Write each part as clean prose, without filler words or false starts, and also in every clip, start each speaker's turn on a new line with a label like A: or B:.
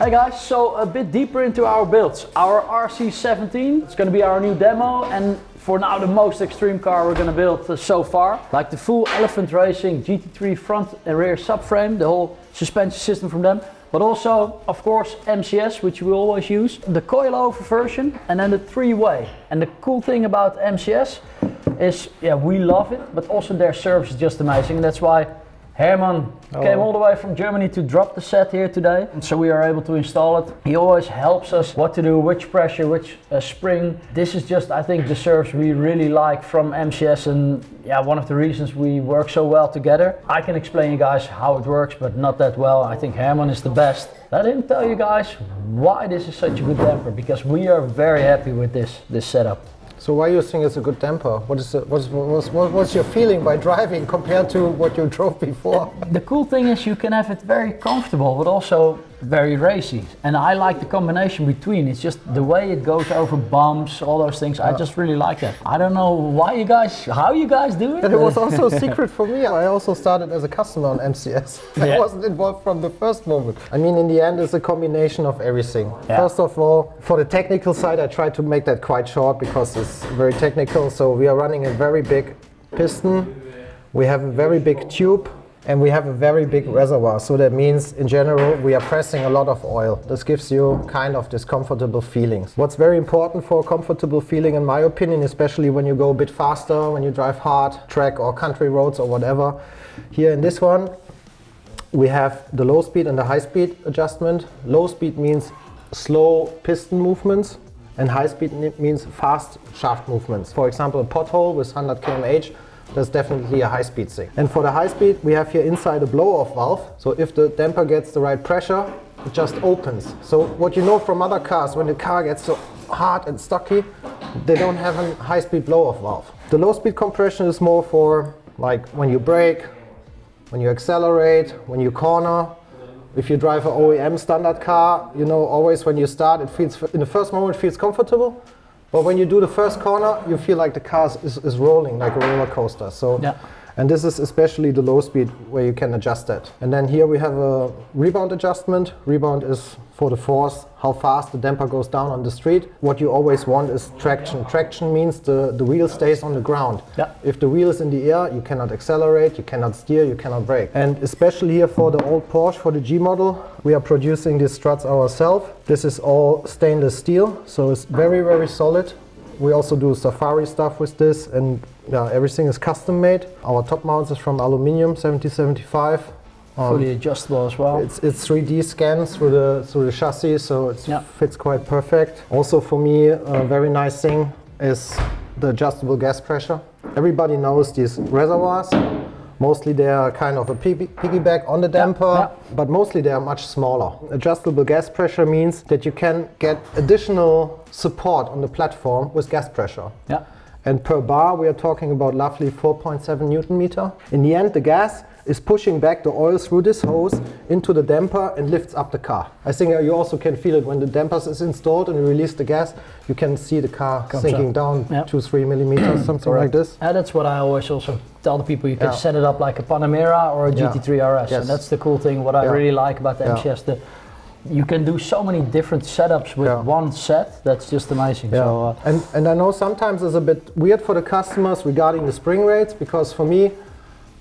A: Hey guys, so a bit deeper into our builds. Our RC17, it's going to be our new demo, and for now the most extreme car we're going to build so far. Like the full Elephant Racing GT3 front and rear subframe, the whole suspension system from them. But also, of course, MCS, which we always use. The coilover version, and then the three-way. And the cool thing about MCS is, yeah, we love it, but also their service is just amazing. And that's why Herman came all the way from Germany to drop the set here today, and so we are able to install it. He always helps us what to do, which pressure, which spring. This is just, I think, the service we really like from MCS, and yeah, one of the reasons we work so well together. I can explain you guys how it works, but not that well. I think Herman is the best. Let him tell you guys why this is such a good damper, because we are very happy with this setup.
B: So why you think it's a good damper? What's your feeling by driving compared to what you drove before?
A: The cool thing is you can have it very comfortable, but also very racy. And I like the combination between. It's just the way it goes over bumps, all those things. I just really like that. I don't know how you guys do it.
B: And it was also a secret for me. I also started as a customer on MCS. I wasn't involved from the first moment. I mean, in the end, it's a combination of everything. Yeah. First of all, for the technical side, I tried to make that quite short because it's very technical. So we are running a very big piston. We have a very big tube. And we have a very big reservoir, so that means in general we are pressing a lot of oil. This gives you kind of discomfortable feelings. What's very important for a comfortable feeling, in my opinion, especially when you go a bit faster, when you drive hard, track or country roads or whatever. Here in this one we have the low speed and the high speed adjustment. Low speed means slow piston movements, and high speed means fast shaft movements. For example, a pothole with 100 km/h, that's definitely a high-speed thing. And for the high speed, we have here inside a blow-off valve. So if the damper gets the right pressure, it just opens. So what you know from other cars, when the car gets so hard and stocky, they don't have a high-speed blow-off valve. The low-speed compression is more for like when you brake, when you accelerate, when you corner. If you drive an OEM standard car, you know always when you start, it feels, in the first moment it feels comfortable. But when you do the first corner, you feel like the car is rolling like a roller coaster. So, yeah. And this is especially the low speed where you can adjust that. And then here we have a rebound adjustment. Rebound is for the force, how fast the damper goes down on the street. What you always want is traction. Traction means the wheel stays on the ground. Yeah. If the wheel is in the air, you cannot accelerate, you cannot steer, you cannot brake. And especially here for the old Porsche, for the G model, we are producing these struts ourselves. This is all stainless steel, so it's very, very solid. We also do safari stuff with this, and yeah, everything is custom made. Our top mounts is from aluminium, 7075.
A: Fully adjustable as well.
B: It's 3D scans through the chassis, so it fits quite perfect. Also for me, a very nice thing is the adjustable gas pressure. Everybody knows these reservoirs. Mostly they are kind of a piggyback on the damper, but mostly they are much smaller. Adjustable gas pressure means that you can get additional support on the platform with gas pressure. Yeah. And per bar we are talking about roughly 4.7 Newton meter. In the end, the gas is pushing back the oil through this hose into the damper and lifts up the car. I think you also can feel it when the damper is installed and you release the gas, you can see the car sinking down 2-3 millimeters, something like this.
A: And that's what I always also tell the people. You can set it up like a Panamera or a GT3 RS. Yes. And that's the cool thing, what I really like about the MCS. You can do so many different setups with one set. That's just amazing. Yeah. So,
B: and I know sometimes it's a bit weird for the customers regarding the spring rates, because for me,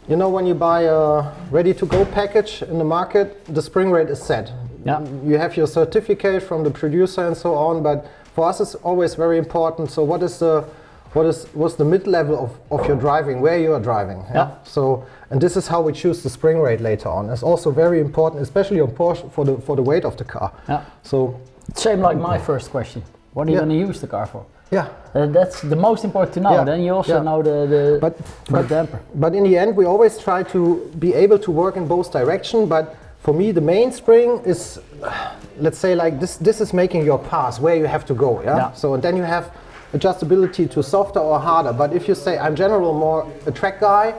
B: you know, when you buy a ready-to-go package in the market, the spring rate is set. Yeah. You have your certificate from the producer and so on, but for us it's always very important. So what's the mid-level of your driving, where you are driving? Yeah. So, and this is how we choose the spring rate later on. It's also very important, especially on Porsche, for the weight of the car. Yeah. So
A: same like my first question. What are you going to use the car for?
B: Yeah.
A: That's the most important to know. Yeah. Then you also know the damper.
B: But in the end, we always try to be able to work in both directions. But for me, the mainspring is, let's say, like this is making your pass where you have to go. Yeah. So then you have adjustability to softer or harder. But if you say I'm general more a track guy,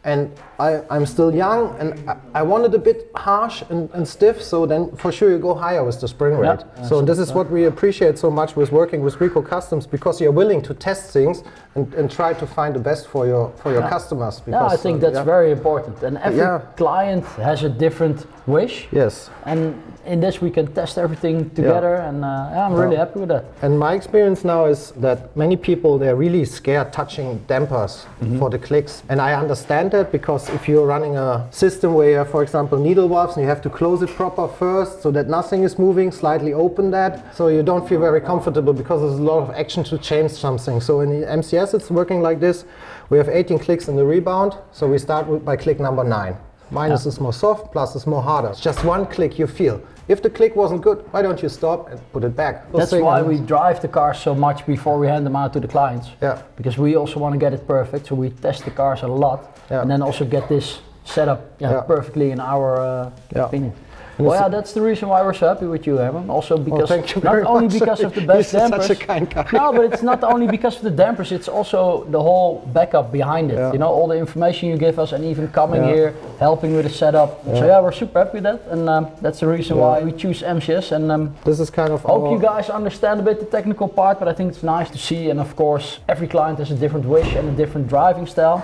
B: and I'm still young, and I want it a bit harsh and stiff, so then for sure you go higher with the spring rate. So this is what we appreciate so much with working with Rico Customs, because you're willing to test things and try to find the best for your customers. Because,
A: I think that's very important, and every client has a different wish.
B: Yes.
A: And in this we can test everything together, and I'm really happy with that.
B: And my experience now is that many people, they're really scared touching dampers for the clicks. And I understand that, because if you're running a system where you have, for example, needle valves, and you have to close it proper first so that nothing is moving, slightly open that, so you don't feel very comfortable because there's a lot of action to change something. So in the MCS it's working like this. We have 18 clicks in the rebound, so we start by click number 9. Minus is more soft, plus is more harder. It's just one click you feel. If the click wasn't good, why don't you stop and put it back?
A: That's why we drive the cars so much before we hand them out to the clients.
B: Yeah.
A: Because we also want to get it perfect, so we test the cars a lot, and then also get this set up perfectly in our opinion. Well, that's the reason why we're so happy with you, Herman. Also because not only because of the best dampers.
B: Such a kind guy.
A: No, but it's not only because of the dampers. It's also the whole backup behind it. You know, all the information you give us, and even coming here, helping with the setup. So we're super happy with that, and that's the reason why we choose MCS. And
B: this is kind of.
A: Hope you guys understand a bit the technical part, but I think it's nice to see. And of course, every client has a different wish and a different driving style.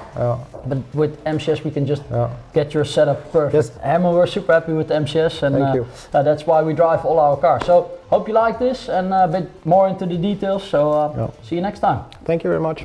A: But with MCS, we can just get your setup perfect.
B: Yes.
A: Herman, we're super happy with MCS. And
B: thank you.
A: That's why we drive all our cars. So hope you like this and a bit more into the details. So see you next time.
B: Thank you very much.